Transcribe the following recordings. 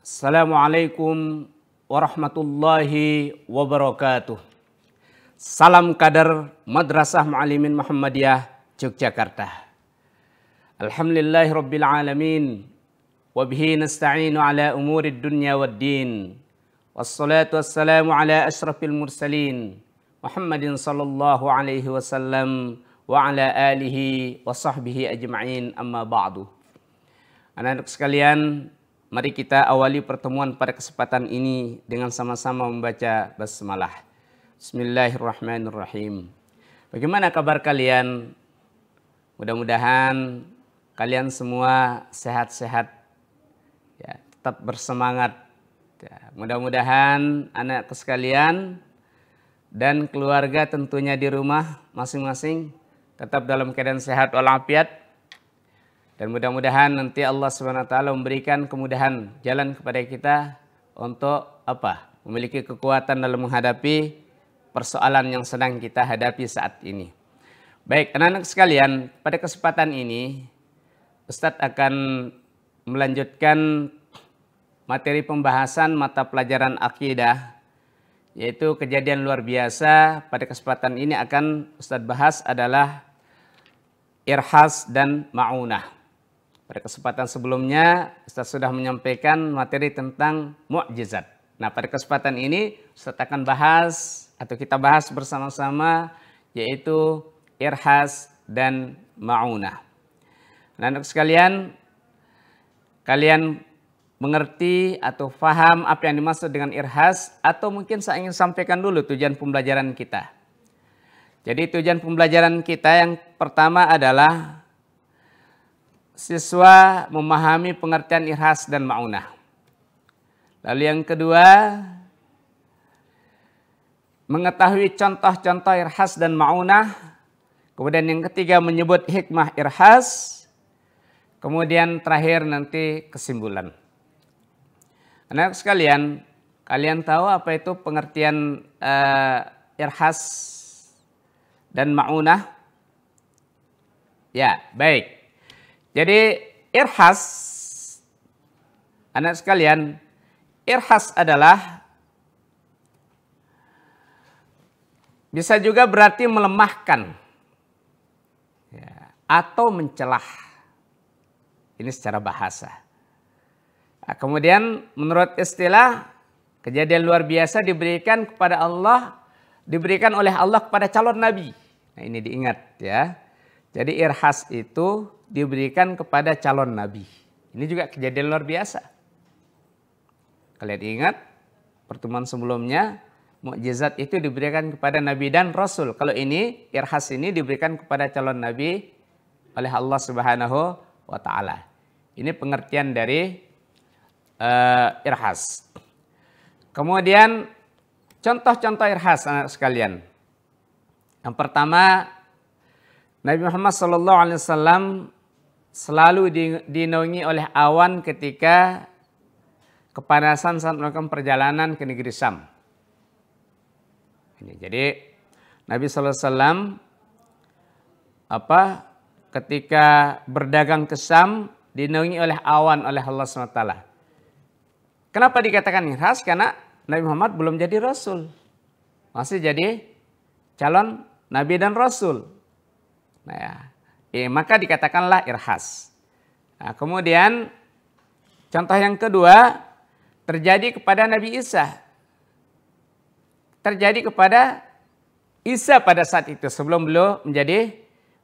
Assalamualaikum warahmatullahi wabarakatuh. Salam kader Madrasah Muallimin Muhammadiyah Yogyakarta. Alhamdulillahi rabbil alamin. Wabihi nasta'inu ala umurid dunya waddin. Wassalatu wassalamu ala ashrafil mursalin. Muhammadin sallallahu alaihi wasallam wa ala alihi wa sahbihi ajma'in, amma ba'du. Anak-anak sekalian, mari kita awali pertemuan pada kesempatan ini dengan sama-sama membaca basmalah. Bismillahirrahmanirrahim. Bagaimana kabar kalian? Mudah-mudahan kalian semua sehat-sehat, ya, tetap bersemangat. Ya, mudah-mudahan anak sekalian dan keluarga tentunya di rumah masing-masing tetap dalam keadaan sehat walafiat. Dan mudah-mudahan nanti Allah SWT memberikan kemudahan jalan kepada kita untuk apa? Memiliki kekuatan dalam menghadapi persoalan yang sedang kita hadapi saat ini. Baik, anak-anak sekalian, pada kesempatan ini Ustadz akan melanjutkan materi pembahasan mata pelajaran akidah, yaitu kejadian luar biasa. Pada kesempatan ini akan Ustadz bahas adalah irhas dan ma'unah. Pada kesempatan sebelumnya, Ustaz sudah menyampaikan materi tentang mukjizat. Nah, pada kesempatan ini, Ustaz akan bahas, atau kita bahas bersama-sama, yaitu irhas dan ma'unah. Nah, anak sekalian, kalian mengerti atau faham apa yang dimaksud dengan irhas, atau mungkin saya ingin sampaikan dulu tujuan pembelajaran kita. Jadi tujuan pembelajaran kita yang pertama adalah siswa memahami pengertian irhas dan ma'unah. Lalu yang kedua, mengetahui contoh-contoh irhas dan ma'unah. Kemudian yang ketiga, menyebut hikmah irhas. Kemudian terakhir nanti kesimpulan. Anak sekalian, kalian tahu apa itu pengertian irhas dan ma'unah? Ya, baik. Jadi irhas, anak sekalian, irhas adalah bisa juga berarti melemahkan, ya, atau mencelah. Ini secara bahasa. Nah, kemudian menurut istilah, kejadian luar biasa diberikan kepada Allah, diberikan oleh Allah kepada calon nabi. Nah, ini diingat ya. Jadi irhas itu diberikan kepada calon nabi. Ini juga kejadian luar biasa. Kalian ingat pertemuan sebelumnya, mukjizat itu diberikan kepada nabi dan rasul. Kalau ini irhas ini diberikan kepada calon nabi oleh Allah Subhanahu wa taala. Ini pengertian dari irhas. Kemudian contoh-contoh irhas anak sekalian. Yang pertama, Nabi Muhammad SAW selalu dinaungi oleh awan ketika kepanasan saat melakukan perjalanan ke negeri Syam. Jadi Nabi SAW ketika berdagang ke Syam dinaungi oleh awan oleh Allah SWT. Kenapa dikatakan irhas? Karena Nabi Muhammad belum jadi Rasul. Masih jadi calon Nabi dan Rasul. Nah, maka dikatakanlah irhas. Nah, kemudian contoh yang kedua terjadi kepada Nabi Isa. Terjadi kepada Isa pada saat itu sebelum beliau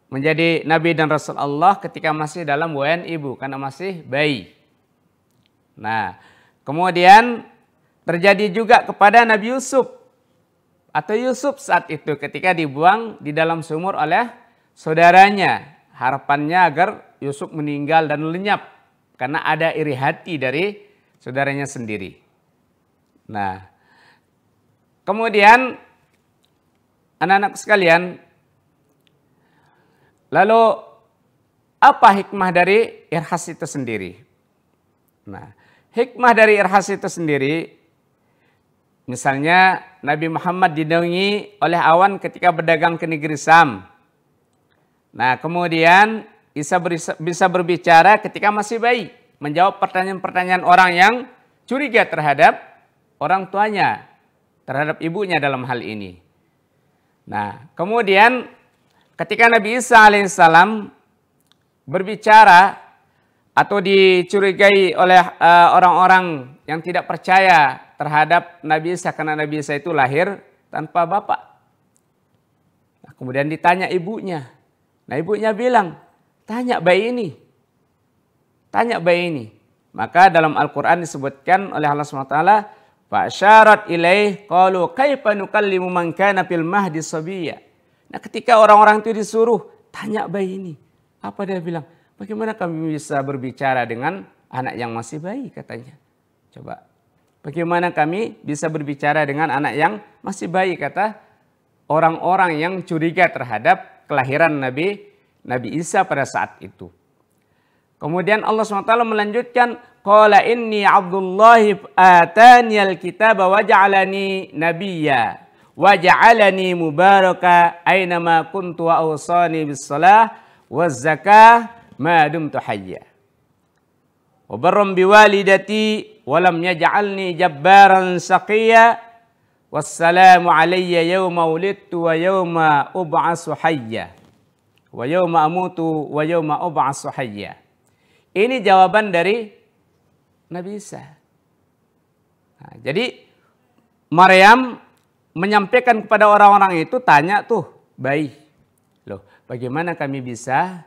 menjadi Nabi dan Rasul Allah ketika masih dalam buayan ibu karena masih bayi. Nah, kemudian terjadi juga kepada Nabi Yusuf atau Yusuf saat itu ketika dibuang di dalam sumur oleh saudaranya, harapannya agar Yusuf meninggal dan lenyap karena ada iri hati dari saudaranya sendiri. Nah, kemudian anak-anak sekalian, lalu apa hikmah dari irhas itu sendiri? Nah, hikmah dari irhas itu sendiri, misalnya Nabi Muhammad dinaungi oleh awan ketika berdagang ke negeri Syam. Nah, kemudian Isa bisa berbicara ketika masih bayi, menjawab pertanyaan-pertanyaan orang yang curiga terhadap orang tuanya, terhadap ibunya dalam hal ini. Nah, kemudian ketika Nabi Isa alaihissalam berbicara atau dicurigai oleh orang-orang yang tidak percaya terhadap Nabi Isa karena Nabi Isa itu lahir tanpa bapak. Nah, kemudian ditanya ibunya. Nah, ibunya bilang, tanya bayi ini. Tanya bayi ini. Maka dalam Al-Quran disebutkan oleh Allah SWT, fa'asyarat ilaih qalu kaifa nukallimu man kana fil mahdi sabiyya. Nah, ketika orang-orang itu disuruh tanya bayi ini, apa dia bilang? Bagaimana kami bisa berbicara dengan anak yang masih bayi, katanya. Coba. Bagaimana kami bisa berbicara dengan anak yang masih bayi, kata orang-orang yang curiga terhadap kelahiran Nabi Isa pada saat itu. Kemudian Allah SWT melanjutkan, qala inni abdullahi ataniyal kitaba wa ja'alani nabiyya wa ja'alani mubaraka aynama kuntu wa awsani bis salah waz zakah ma dumtu hayya wa barram biwalidati wa lam yaj'alni jabbaran shaqiyya wassalamu alayya yawma wulidtu wa yawma ub'atsu hayya wa yawma amutu wa yawma ub'atsu hayya. Ini jawaban dari Nabi Isa. Nah, jadi Maryam menyampaikan kepada orang-orang itu, tanya tuh bayi, loh bagaimana kami bisa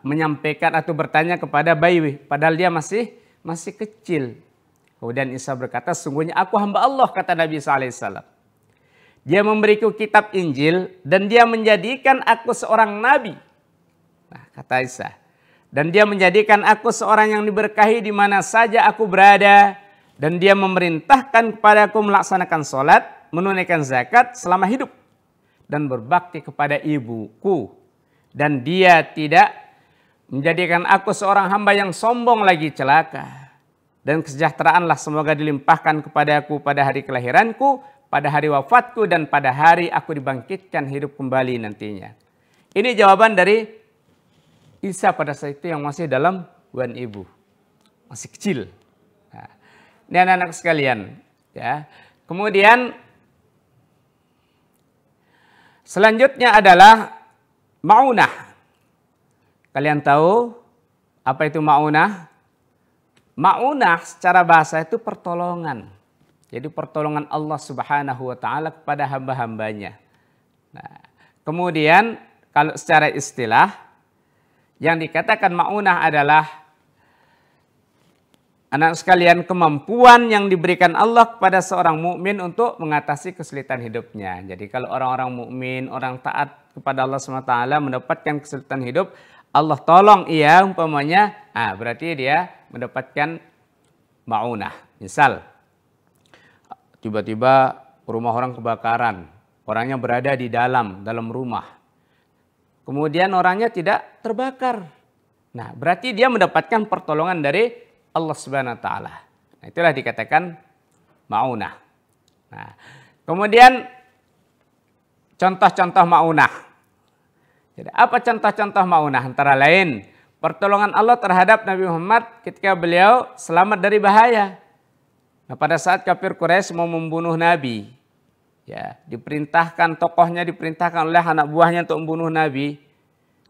menyampaikan atau bertanya kepada bayi padahal dia masih kecil. Kemudian Isa berkata, sungguhnya aku hamba Allah, kata Nabi Isa alaihissalam. Dia memberiku kitab Injil dan dia menjadikan aku seorang nabi. Nah, kata Isa. Dan dia menjadikan aku seorang yang diberkahi di mana saja aku berada. Dan dia memerintahkan kepadaku melaksanakan sholat, menunaikan zakat selama hidup. Dan berbakti kepada ibuku. Dan dia tidak menjadikan aku seorang hamba yang sombong lagi celaka. Dan kesejahteraanlah semoga dilimpahkan kepadaku pada hari kelahiranku, pada hari wafatku, dan pada hari aku dibangkitkan hidup kembali nantinya. Ini jawaban dari Isa pada saat itu yang masih dalam kandungan ibu, masih kecil. Nah, ini anak-anak sekalian, ya. Kemudian selanjutnya adalah ma'unah. Kalian tahu apa itu ma'unah? Ma'unah secara bahasa itu pertolongan. Jadi pertolongan Allah Subhanahu wa taala kepada hamba-hambanya. Nah, kemudian kalau secara istilah yang dikatakan ma'unah adalah, anak sekalian, kemampuan yang diberikan Allah kepada seorang mukmin untuk mengatasi kesulitan hidupnya. Jadi kalau orang-orang mukmin, orang taat kepada Allah SWT mendapatkan kesulitan hidup, Allah tolong ia umpamanya, berarti dia mendapatkan ma'unah. Misal, tiba-tiba rumah orang kebakaran, orangnya berada di dalam rumah. Kemudian orangnya tidak terbakar. Nah, berarti dia mendapatkan pertolongan dari Allah Subhanahu wa taala. Nah, itulah dikatakan ma'unah. Nah, kemudian contoh-contoh ma'unah. Jadi, apa contoh-contoh ma'unah? Antara lain pertolongan Allah terhadap Nabi Muhammad ketika beliau selamat dari bahaya. Nah, pada saat kafir Quraisy mau membunuh Nabi, ya, tokohnya diperintahkan oleh anak buahnya untuk membunuh Nabi.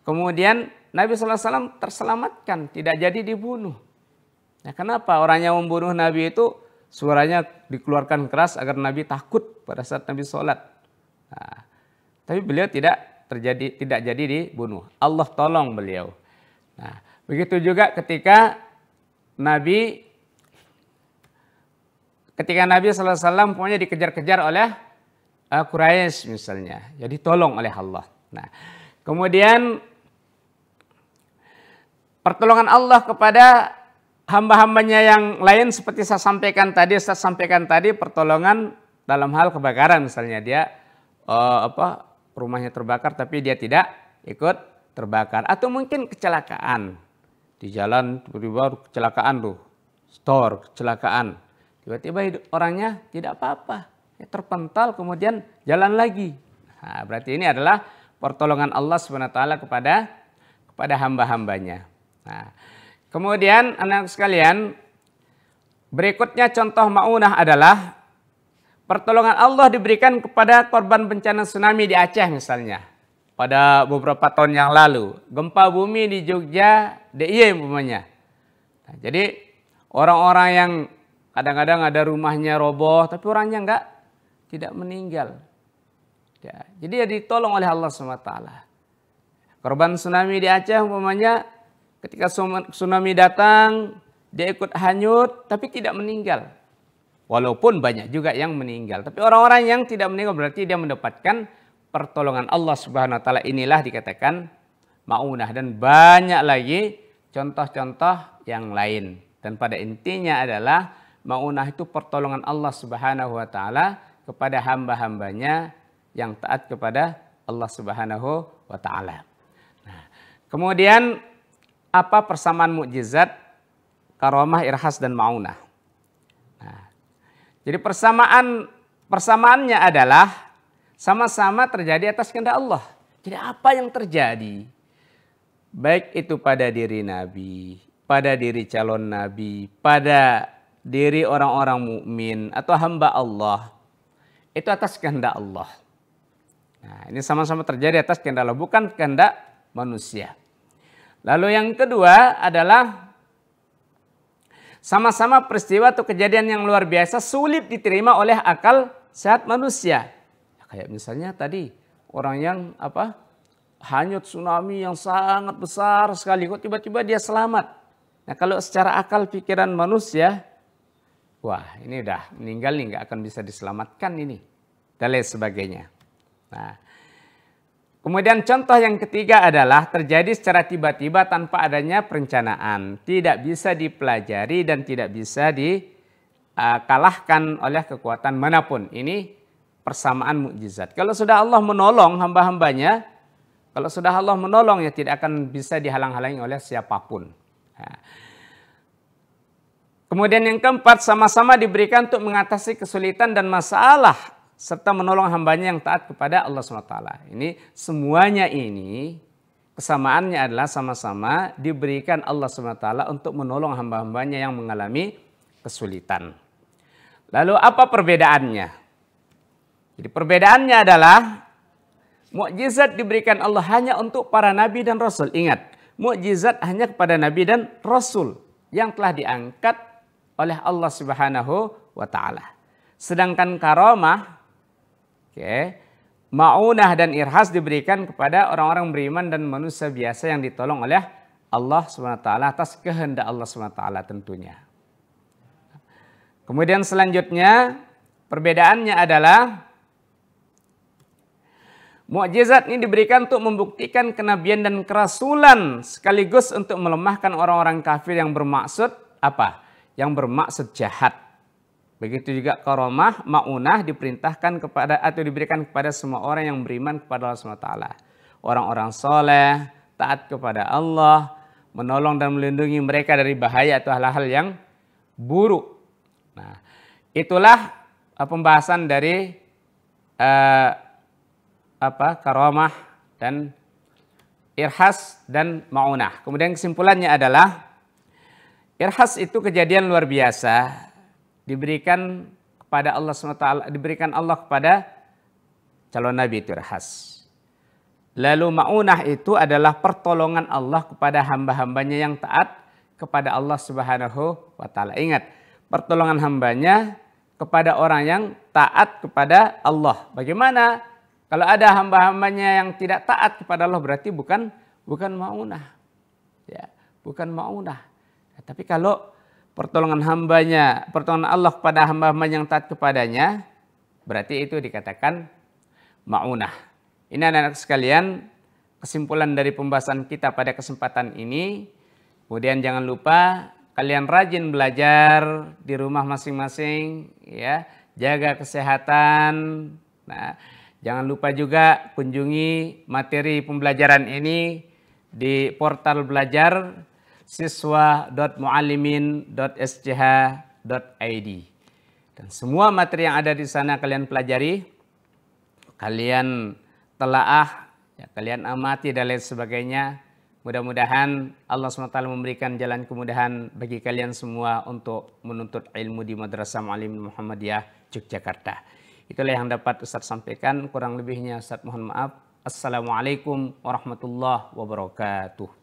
Kemudian Nabi SAW terselamatkan, tidak jadi dibunuh. Nah, kenapa orang yang membunuh Nabi itu suaranya dikeluarkan keras agar Nabi takut pada saat Nabi sholat. Nah, tapi beliau tidak jadi dibunuh. Allah tolong beliau. Nah, begitu juga ketika Nabi SAW pokoknya dikejar-kejar oleh Quraisy misalnya, jadi tolong oleh Allah. Nah, kemudian pertolongan Allah kepada hamba-hambanya yang lain seperti saya sampaikan tadi, pertolongan dalam hal kebakaran misalnya, dia rumahnya terbakar tapi dia tidak ikut terbakar, atau mungkin kecelakaan di jalan, tiba-tiba kecelakaan kecelakaan, tiba-tiba orangnya tidak apa-apa, terpental kemudian jalan lagi. Nah, berarti ini adalah pertolongan Allah SWT kepada hamba-hambanya. Nah, kemudian anak sekalian, Berikutnya contoh maunah adalah pertolongan Allah diberikan kepada korban bencana tsunami di Aceh misalnya. Pada beberapa tahun yang lalu, gempa bumi di Jogja, DIY umpamanya. Nah, jadi orang-orang yang kadang-kadang ada rumahnya roboh, tapi orangnya tidak meninggal. Ya, jadi dia ditolong oleh Allah SWT. Korban tsunami di Aceh umpamanya, ketika tsunami datang, dia ikut hanyut, tapi tidak meninggal. Walaupun banyak juga yang meninggal. Tapi orang-orang yang tidak meninggal berarti dia mendapatkan pertolongan Allah Subhanahu wa taala. Inilah dikatakan maunah, dan banyak lagi contoh-contoh yang lain. Dan pada intinya adalah maunah itu pertolongan Allah Subhanahu wa taala kepada hamba-hambanya yang taat kepada Allah Subhanahu wa taala. Nah, kemudian apa persamaan mukjizat, karomah, irhas dan maunah? Nah, jadi persamaannya adalah sama-sama terjadi atas kehendak Allah. Jadi apa yang terjadi, baik itu pada diri Nabi, pada diri calon Nabi, pada diri orang-orang mukmin atau hamba Allah, itu atas kehendak Allah. Nah, ini sama-sama terjadi atas kehendak Allah, bukan kehendak manusia. Lalu yang kedua adalah sama-sama peristiwa atau kejadian yang luar biasa sulit diterima oleh akal sehat manusia. Kayak misalnya tadi orang yang hanyut tsunami yang sangat besar sekali, kok tiba-tiba dia selamat. Nah, kalau secara akal pikiran manusia, wah ini udah meninggal nih, nggak akan bisa diselamatkan ini, dan lain sebagainya. Nah, kemudian contoh yang ketiga adalah terjadi secara tiba-tiba tanpa adanya perencanaan. Tidak bisa dipelajari dan tidak bisa dikalahkan oleh kekuatan manapun. Ini persamaan mukjizat. Kalau sudah Allah menolong hamba-hambanya, kalau sudah Allah menolong ya tidak akan bisa dihalang-halangi oleh siapapun. Nah, kemudian yang keempat, sama-sama diberikan untuk mengatasi kesulitan dan masalah serta menolong hambanya yang taat kepada Allah SWT. Ini semuanya ini kesamaannya adalah sama-sama diberikan Allah SWT untuk menolong hamba-hambanya yang mengalami kesulitan. Lalu apa perbedaannya? Jadi perbedaannya adalah mukjizat diberikan Allah hanya untuk para nabi dan rasul. Ingat, mukjizat hanya kepada nabi dan rasul yang telah diangkat oleh Allah Subhanahu wa taala. Sedangkan karamah, maunah dan irhas diberikan kepada orang-orang beriman dan manusia biasa yang ditolong oleh Allah SWT atas kehendak Allah SWT tentunya. Kemudian selanjutnya perbedaannya adalah mukjizat ini diberikan untuk membuktikan kenabian dan kerasulan sekaligus untuk melemahkan orang-orang kafir yang bermaksud apa? Yang bermaksud jahat. Begitu juga karamah, maunah diperintahkan kepada atau diberikan kepada semua orang yang beriman kepada Allah SWT. Orang-orang soleh, taat kepada Allah, menolong dan melindungi mereka dari bahaya atau hal-hal yang buruk. Nah, itulah pembahasan dari karamah dan irhas dan maunah. Kemudian kesimpulannya adalah irhas itu kejadian luar biasa diberikan kepada Allah SWT, diberikan Allah kepada calon nabi, itu irhas. Lalu maunah itu adalah pertolongan Allah kepada hamba-hambanya yang taat kepada Allah Subhanahu wa taala. Ingat, pertolongan hambanya kepada orang yang taat kepada Allah. Bagaimana kalau ada hamba-hambanya yang tidak taat kepada Allah, berarti bukan maunah. Ya, bukan maunah. Tapi kalau pertolongan Allah kepada hamba-hamba yang taat kepadanya, berarti itu dikatakan maunah. Ini anak-anak sekalian, kesimpulan dari pembahasan kita pada kesempatan ini. Kemudian jangan lupa kalian rajin belajar di rumah masing-masing, ya, jaga kesehatan. Nah, jangan lupa juga kunjungi materi pembelajaran ini di portal belajar siswa.muallimin.sch.id, dan semua materi yang ada di sana kalian pelajari, kalian telaah, ya, kalian amati dan lain sebagainya. Mudah-mudahan Allah SWT memberikan jalan kemudahan bagi kalian semua untuk menuntut ilmu di Madrasah Muallim Muhammadiyah Yogyakarta. Itulah yang dapat Ustaz sampaikan. Kurang lebihnya Ustaz mohon maaf. Assalamualaikum warahmatullahi wabarakatuh.